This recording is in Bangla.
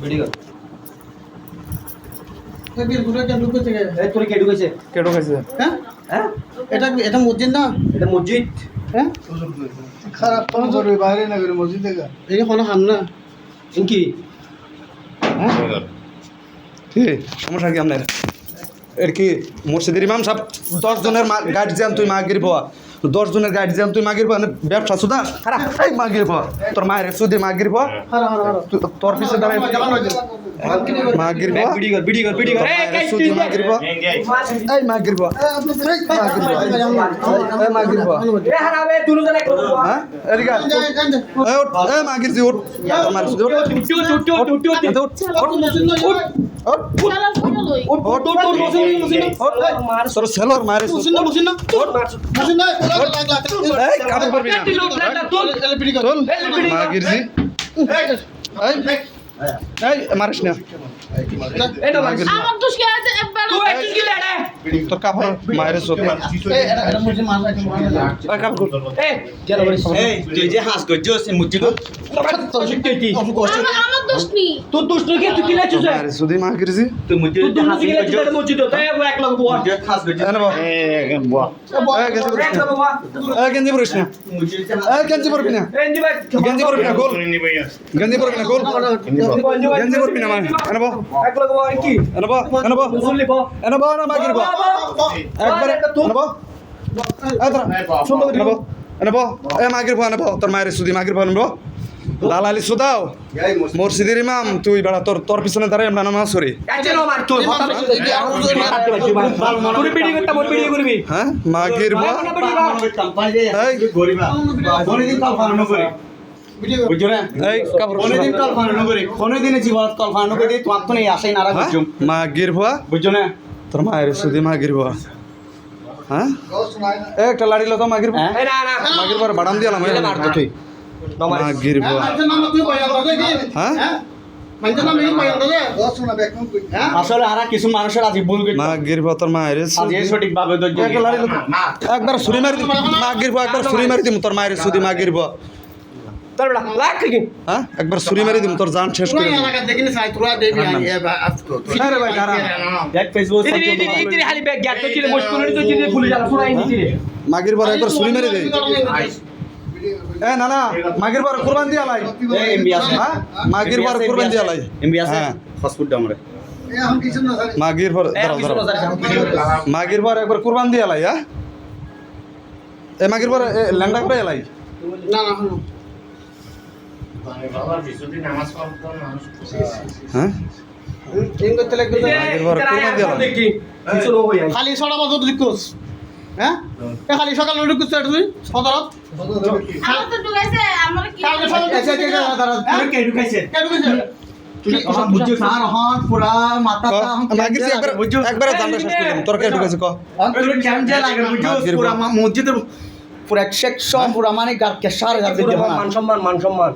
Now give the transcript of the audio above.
ভিডিও এর পুরো কে ঢুকে থেকে এই তোর কে ঢুকেছে হ্যাঁ হ্যাঁ এটা মসজিদ না এটা মসজিদ হ্যাঁ খারাপ কোন করবে বাইরে না করে মসজিদ থেকে এই যে কোনো হাম না ইনকি কি সমস্যা কি আপনার এর কি মসজিদের ইমাম সাহেব 10 জনের গার্জিয়ান তুই মাগির বাবা 10 জনের গার্জিয়ান তুই মাগির বাবা ব্যবসা সুদা খারাপ এই মাগির বাবা তোর মায়ের সুদি মাগির বাবা হারা হারা হারা তোর পিছে দাঁড়াই মাগির বাবা ভিডিও এই সুদি মাগির বাবা এই মাগির বাবা এই মাগির বাবা এ হারাবে তুই জানা হ্যাঁ এদিকে এই উঠ এই মাগির জি উঠ তোর মায়ের সুদি উঠ তোর সেলর মায়ের সুদি এই কাপড় পরবি না তোল মাগির জি এই মারিস না আমার দোষ কি আছে তোর কাপড় মায়ের সুদি এটা মসজিদ মার এই কাপড় এই তুই যে হাস করছিস সে মসজিদ আমার দোষ নেই তোর দোষ তুই তুই কি লাইছিস মায়ের সুদি মাগির জি তুই মসজিদ হাস করছিস মসজিদ তাই এক লাখ বল হাস করছিস এনে বাবা এই গেঞ্জি পরিস না এই গেঞ্জি পরবি না গেঞ্জি পরবি না গোল গেঞ্জি পরবি না গোল গেঞ্জি পরবি না মানে এনে বাবা এক লাখ বল কি এনে বাবা এনে বাবা মুসল্লি বল এনে বাবা না মাগির বাবা একবার এনে বাবা সুন্দর এনে বাবা এনে বাবা এ মাগির বাবা এনে বাবা তোর মায়ের সুদি মাগির বাবা এনে বাবা দালালি সুদাও মসজিদের ইমাম তুই বেড়া তোর পিছনে দাঁড়াই আমরা নামাজ পড়ি কাজের আমার তোর কথা তুই ভিডিও করতে বল ভিডিও করবি হ্যাঁ মাগির বাবা এই কোনদিন কাল ফানো করে বুঝছো না এই কাপড় কোনদিন কাল ফানো করে কোনদিন জীবন কাল ফানো করে তোমার তো নেই আশাই নারা বুঝছো মাগির বাবা বুঝছো না তোর মায়ের সুদি মাগির বাবা হ্যাঁ একটা লাড়ি লো তো মাগির বাবা এই না না মাগির বাবা বাড়ান দিলাম তুই মাগির বাবা হ্যাঁ আসলে আর কিছু মানুষের আজ ভুল করে মাগির বাবা তোর মায়ের আজ সঠিক ভাবে ধৈর্য একটা লাড়ি লো তো। একবার ছুরি মারি দিম মাগির বাবা একবার ছুরি মারি দিম তোর মায়ের সুদি মাগির বাবা তোর লাগ কি হ্যাঁ একবার ছুরি মারি দিম তোর জান শেষ করে দিম আরে ভাই দাঁড়া দেখ ফেসবুক ইতিরে খালি ব্যাগ গ্যাট করছিস মুশকিল তো জিতে ভুলে যা পুরো আই দিছিস মাগির বাবা একবার ছুরি মারি দেই এ না না মাগির বাবা কুরবান দিয়া লাই এই এমবি আছে হ্যাঁ মাগির বাবা কুরবান দিয়া লাই এমবি আছে হ্যাঁ ফাস্টফুড দামরে মাগির বাবা দাঁড়াও দাঁড়াও মাগির বাবা একবার কুরবান দিয়া লাই হ্যাঁ এ মাগির বাবা ল্যাংডা করে এলাই হ্যাঁ খালি ছটা বছর ঢুকুস হ্যাঁ খালি সকাল ঢুকুস তুই সদরত আমার তো ঢুকাইছে আমার কি কালকে সকাল তুই কে ঢুকাইছে কে ঢুকেছে তুই কথা বুঝছিস না হন পুরা মাথা মাগির যে একবার জানটা শেষ করলাম তোর কে ঢুকেছে ক তুই কেমন যা লাগে বুঝছিস পুরা মসজিদের পুরা সেকশন পুরা মানে গার কে সারে যাবে মান সম্মান